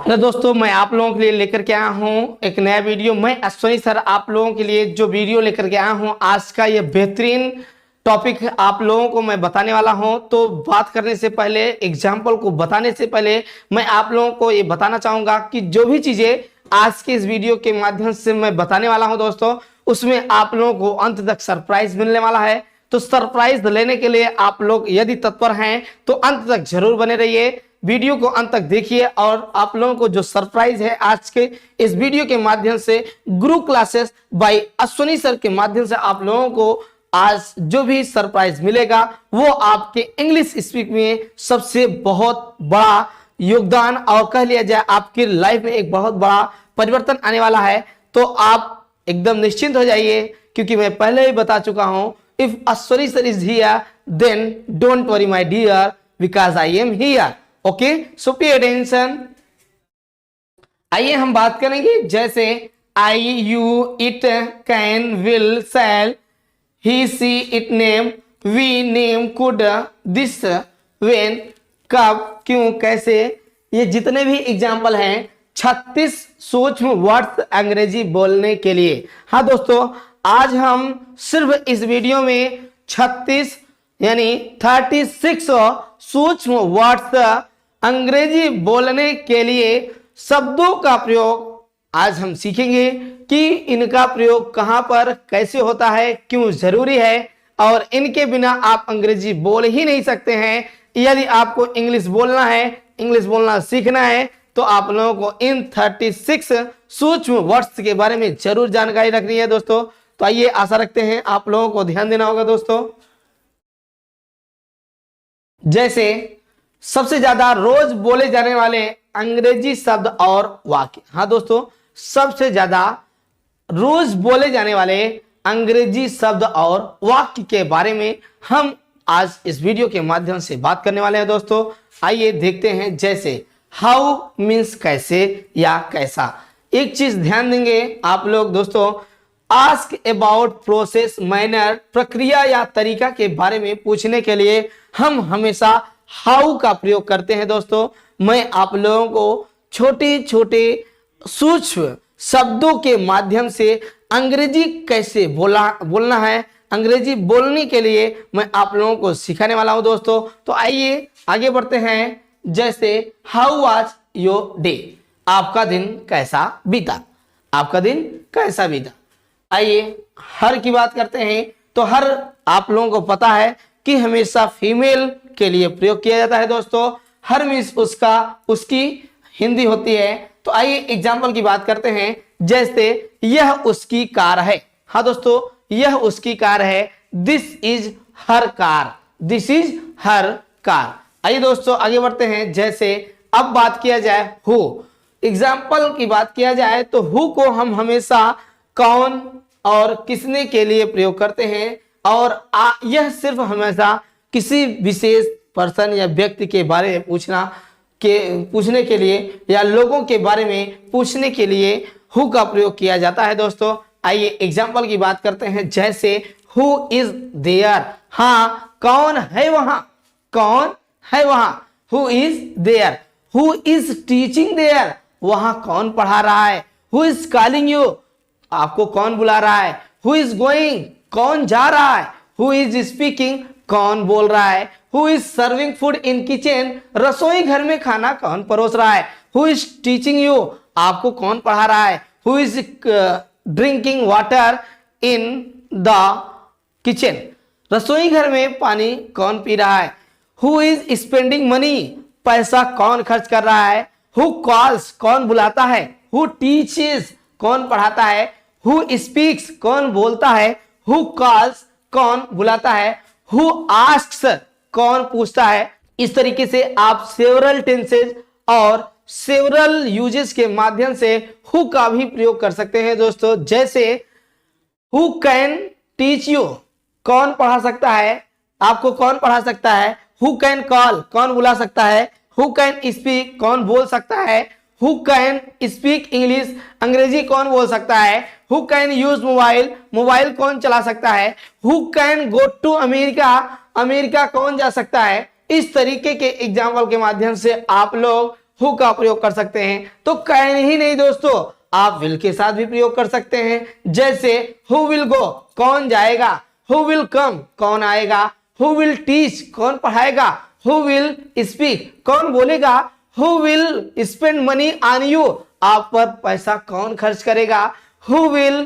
तो दोस्तों मैं आप लोगों के लिए लेकर के आया हूं एक नया वीडियो। मैं अश्वनी सर आप लोगों के लिए जो वीडियो लेकर के आया हूं, आज का ये बेहतरीन टॉपिक आप लोगों को मैं बताने वाला हूं। तो बात करने से पहले, एग्जाम्पल को बताने से पहले, मैं आप लोगों को ये बताना चाहूंगा कि जो भी चीजें आज के इस वीडियो के माध्यम से मैं बताने वाला हूं दोस्तों, उसमें आप लोगों को अंत तक सरप्राइज मिलने वाला है। तो सरप्राइज लेने के लिए आप लोग यदि तत्पर हैं तो अंत तक जरूर बने रहिए, वीडियो को अंत तक देखिए। और आप लोगों को जो सरप्राइज है आज के इस वीडियो के माध्यम से, गुरु क्लासेस बाय अश्वनी सर के माध्यम से आप लोगों को आज जो भी सरप्राइज मिलेगा वो आपके इंग्लिश स्पीक में सबसे बहुत बड़ा योगदान, और कह लिया जाए आपकी लाइफ में एक बहुत बड़ा परिवर्तन आने वाला है। तो आप एकदम निश्चिंत हो जाइए, क्योंकि मैं पहले ही बता चुका हूं, if Ashwani sir is here then don't worry my dear, because I am here. Okay, so pay attention. आइए हम बात करेंगे जैसे I, you, it, can, will, shall, he, she, it, name, we, name, could, this, when, कब, क्यों, कैसे, ये जितने भी एग्जाम्पल हैं 36 सूक्ष्म वर्ड्स अंग्रेजी बोलने के लिए। हाँ दोस्तों, आज हम सिर्फ इस वीडियो में 36 यानी 36 सूक्ष्म वर्ड्स अंग्रेजी बोलने के लिए शब्दों का प्रयोग आज हम सीखेंगे कि इनका प्रयोग कहां पर कैसे होता है, क्यों जरूरी है, और इनके बिना आप अंग्रेजी बोल ही नहीं सकते हैं। यदि आपको इंग्लिश बोलना है, इंग्लिश बोलना सीखना है, तो आप लोगों को इन 36 सूक्ष्म वर्ड्स के बारे में जरूर जानकारी रखनी है दोस्तों। तो आइए, आशा रखते हैं आप लोगों को ध्यान देना होगा दोस्तों। जैसे सबसे ज्यादा रोज बोले जाने वाले अंग्रेजी शब्द और वाक्य। हाँ दोस्तों, सबसे ज्यादा रोज बोले जाने वाले अंग्रेजी शब्द और वाक्य के बारे में हम आज इस वीडियो के माध्यम से बात करने वाले हैं दोस्तों। आइए देखते हैं। जैसे हाउ मीन्स कैसे या कैसा। एक चीज ध्यान देंगे आप लोग दोस्तों, आस्क अबाउट प्रोसेस, मैनर, प्रक्रिया या तरीका के बारे में पूछने के लिए हम हमेशा हाउ का प्रयोग करते हैं दोस्तों। मैं आप लोगों को छोटे छोटे सूक्ष्म शब्दों के माध्यम से अंग्रेजी कैसे बोलना है, अंग्रेजी बोलने के लिए मैं आप लोगों को सिखाने वाला हूं दोस्तों। तो आइए आगे बढ़ते हैं। जैसे हाउ वाज योर डे, आपका दिन कैसा बीता, आपका दिन कैसा बीता। आइए हर की बात करते हैं। तो हर आप लोगों को पता है कि हमेशा फीमेल के लिए प्रयोग किया जाता है दोस्तों। हर मीन्स उसका, उसकी हिंदी होती है। तो आइए एग्जाम्पल की बात करते हैं। जैसे यह उसकी कार है। हाँ दोस्तों, यह उसकी कार है। This is her car, this is her car. आइए दोस्तों आगे बढ़ते हैं। जैसे अब बात किया जाए हु, एग्जाम्पल की बात किया जाए तो हु को हम हमेशा कौन और किसने के लिए प्रयोग करते हैं, और यह सिर्फ हमेशा किसी विशेष पर्सन या व्यक्ति के बारे में पूछने के लिए या लोगों के बारे में पूछने के लिए हु का प्रयोग किया जाता है दोस्तों। आइए एग्जाम्पल की बात करते हैं। जैसे हु इज देयर, हाँ कौन है वहां, कौन है वहां, who is there. Who is teaching there, वहां कौन पढ़ा रहा है। हु इज कॉलिंग यू, आपको कौन बुला रहा है। हु इज गोइंग, कौन जा रहा है। हु इज स्पीकिंग, कौन बोल रहा है। Who is serving food in kitchen, रसोई घर में खाना कौन परोस रहा है। हु इज टीचिंग यू, आपको कौन पढ़ा रहा है। Who is drinking water in the kitchen, रसोई घर में पानी कौन पी रहा है। हु इज स्पेंडिंग मनी, पैसा कौन खर्च कर रहा है। हु कॉल्स, कौन बुलाता है। हु टीचेस, कौन पढ़ाता है। हु स्पीक्स, कौन बोलता है। हु कॉल्स, कौन बुलाता है। हु आस्क्स, कौन पूछता है। इस तरीके से आप सेवरल टेंसेज और सेवरल यूजेस के माध्यम से हु का भी प्रयोग कर सकते हैं दोस्तों। जैसे हु कैन टीच यू, कौन पढ़ा सकता है, आपको कौन पढ़ा सकता है। हु कैन कॉल, कौन बुला सकता है। हु कैन स्पीक, कौन बोल सकता है। हु कैन स्पीक इंग्लिश, अंग्रेजी कौन बोल सकता है। Who can use mobile, mobile कौन चला सकता है। Who can go to America, America कौन जा सकता है। इस तरीके के एग्जाम्पल के माध्यम से आप लोग हु का प्रयोग कर सकते हैं। तो कैन ही नहीं दोस्तों, आप विल के साथ भी प्रयोग कर सकते हैं। जैसे हु विल गो, कौन जाएगा, हु विल कम, कौन आएगा, हु विल टीच, कौन पढ़ाएगा, हु विल स्पीक, कौन बोलेगा, who will spend money on you, आप पर पैसा कौन खर्च करेगा, हु विल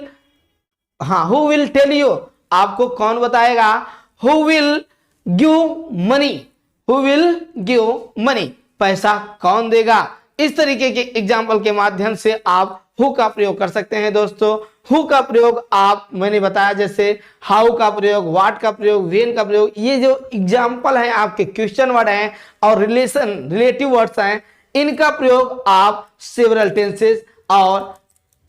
टेल यू, आपको कौन बताएगा, who will give money, who will give money, पैसा कौन देगा। इस तरीके के एग्जाम्पल के माध्यम से आप हु का प्रयोग कर सकते हैं दोस्तों। हु का प्रयोग आप, मैंने बताया जैसे हाउ का प्रयोग, व्हाट का प्रयोग, व्हेन का प्रयोग, ये जो एग्जाम्पल है आपके क्वेश्चन वर्ड हैं और रिलेटिव वर्ड्स हैं, इनका प्रयोग आप सेवरल टेंसेस और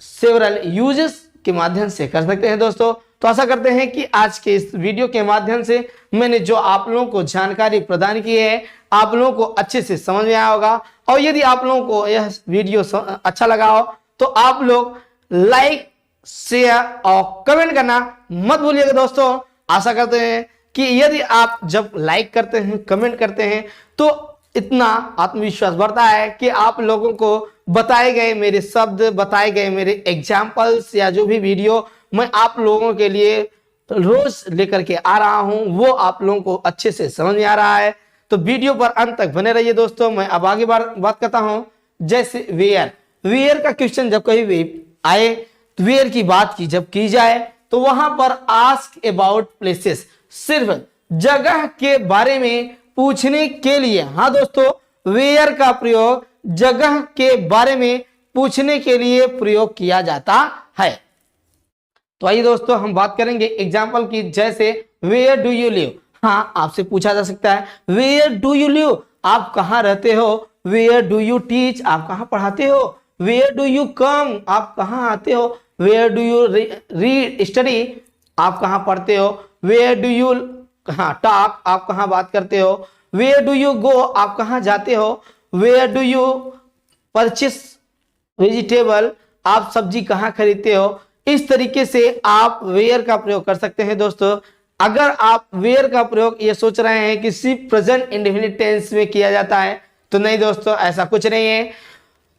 सेवरल यूजेस के माध्यम से कर सकते हैं दोस्तों। तो आशा करते हैं कि आज के इस वीडियो के माध्यम से मैंने जो आप लोगों को जानकारी प्रदान की है, आप लोगों को अच्छे से समझ में आया होगा। और यदि आप लोगों को यह वीडियो अच्छा लगा हो तो आप लोग लाइक, शेयर और कमेंट करना मत भूलिएगा दोस्तों। आशा करते हैं कि यदि आप जब लाइक करते हैं, कमेंट करते हैं, तो इतना आत्मविश्वास बढ़ता है कि आप लोगों को बताए गए मेरे शब्द, बताए गए मेरे एग्जाम्पल्स या जो भी वीडियो मैं आप लोगों के लिए रोज लेकर के आ रहा हूं, वो आप लोगों को अच्छे से समझ में आ रहा है। तो वीडियो पर अंत तक बने रहिए दोस्तों। मैं अब आगे बात करता हूं। जैसे वेयर का क्वेश्चन जब कहीं भी आए, वेयर की बात की जब की जाए तो वहां पर आस्क अबाउट प्लेसेस, सिर्फ जगह के बारे में पूछने के लिए, हाँ दोस्तों, वेयर का प्रयोग जगह के बारे में पूछने के लिए प्रयोग किया जाता है। तो आइए दोस्तों हम बात करेंगे एग्जाम्पल की। जैसे वेयर डू यू लिव, हाँ आपसे पूछा जा सकता है वेयर डू यू लिव, आप कहाँ रहते हो। वेयर डू यू टीच, आप कहाँ पढ़ाते हो। वेयर डू यू कम, आप कहाँ आते हो। Where do you read study, आप कहाँ पढ़ते हो। वेयर डू यू टॉक, आप कहाँ बात करते हो। वेयर डू यू गो, आप कहाँ जाते हो। Where do you purchase vegetable, आप सब्जी कहाँ खरीदते हो। इस तरीके से आप वेयर का प्रयोग कर सकते हैं दोस्तों। अगर आप वेयर का प्रयोग ये सोच रहे हैं कि सिर्फ प्रेजेंट इंडेफिनिट टेंस में किया जाता है, तो नहीं दोस्तों, ऐसा कुछ नहीं है।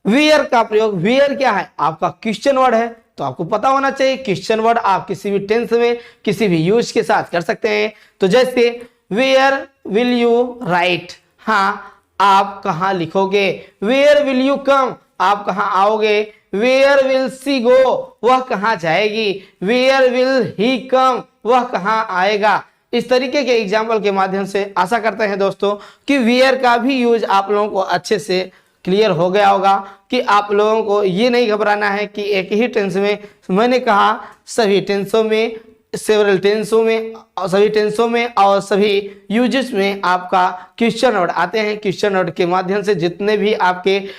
वेयर का प्रयोग, वेयर क्या है, आपका क्वेश्चन वर्ड है, तो आपको पता होना चाहिए क्वेश्चन वर्ड आप किसी भी टेंस में किसी भी यूज के साथ कर सकते हैं। तो जैसे वेयर विल यू राइट, हाँ आप कहाँ लिखोगे। वेयर विल यू कम, आप कहाँ आओगे। वेयर विल सी गो, वह कहाँ जाएगी। वेयर विल ही कम, वह कहाँ आएगा। इस तरीके के एग्जाम्पल के माध्यम से आशा करते हैं दोस्तों कि वेयर का भी यूज आप लोगों को अच्छे से क्लियर हो गया होगा, कि आप लोगों को ये नहीं घबराना है कि एक ही टेंस में, मैंने कहा सभी टेंसों में, सेवरल टेंसों में, सभी टेंसों में और सभी यूजेस में आपका क्वेश्चन वर्ड आते हैं। क्वेश्चन वर्ड के माध्यम से जितने भी आपके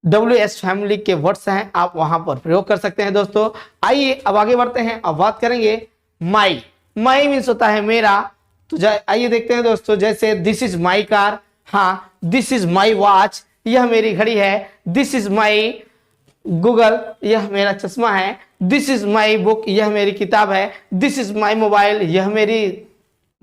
WS फैमिली के वर्ड्स हैं आप वहां पर प्रयोग कर सकते हैं दोस्तों। आइए अब आगे बढ़ते हैं। अब बात करेंगे माई मीन्स होता है मेरा। तो आइए देखते हैं दोस्तों। जैसे दिस इज माई कार, हाँ दिस इज माई वॉच, यह मेरी घड़ी है। दिस इज माई गूगल, यह मेरा चश्मा है। दिस इज माई बुक, यह मेरी किताब है। दिस इज माई मोबाइल, यह मेरी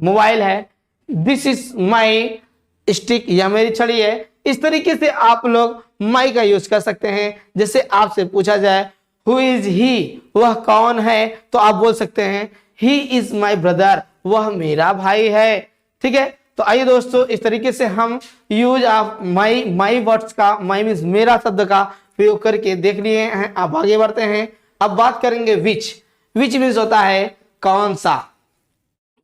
मोबाइल है। दिस इज माई स्टिक, यह मेरी छड़ी है। इस तरीके से आप लोग माई का यूज कर सकते हैं। जैसे आपसे पूछा जाए हु इज ही, वह कौन है, तो आप बोल सकते हैं ही इज माई ब्रदर, वह मेरा भाई है। ठीक है, तो आइए दोस्तों इस तरीके से हम यूज ऑफ माई वर्ड्स का, माई मीन्स मेरा शब्द का प्रयोग करके देख लिए हैं। अब आगे बढ़ते हैं। अब बात करेंगे विच मीन्स होता है कौन सा।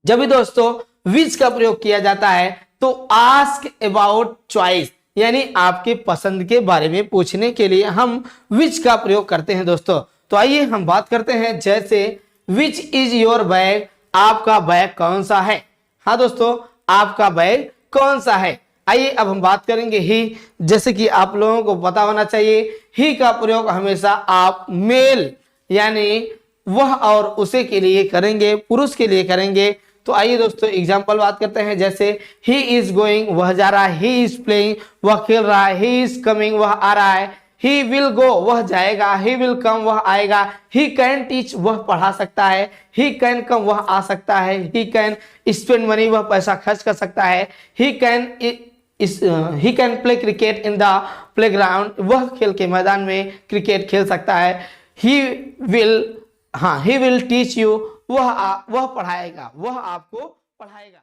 जब भी दोस्तों विच का प्रयोग किया जाता है तो आस्क अबाउट चॉइस, यानी आपके पसंद के बारे में पूछने के लिए हम विच का प्रयोग करते हैं दोस्तों। तो आइए हम बात करते हैं। जैसे विच इज योर बैग, आपका बैग कौन सा है। हाँ दोस्तों, आपका बैग कौन सा है। आइए अब हम बात करेंगे ही। जैसे कि आप लोगों को पता होना चाहिए ही का प्रयोग हमेशा आप मेल यानी वह और उसे के लिए करेंगे, पुरुष के लिए करेंगे। तो आइए दोस्तों एग्जाम्पल बात करते हैं। जैसे ही इज गोइंग, वह जा रहा है। ही इज प्लेइंग, वह खेल रहा है। ही इज कमिंग, वह आ रहा है। ही विल गो वह जाएगा, ही विल कम वह आएगा, ही कैन टीच वह पढ़ा सकता है, ही कैन कम वह आ सकता है, ही कैन स्पेंड मनी वह पैसा खर्च कर सकता है, he can play cricket in the playground वह खेल के मैदान में क्रिकेट खेल सकता है, ही विल टीच यू वह पढ़ाएगा, वह आपको पढ़ाएगा।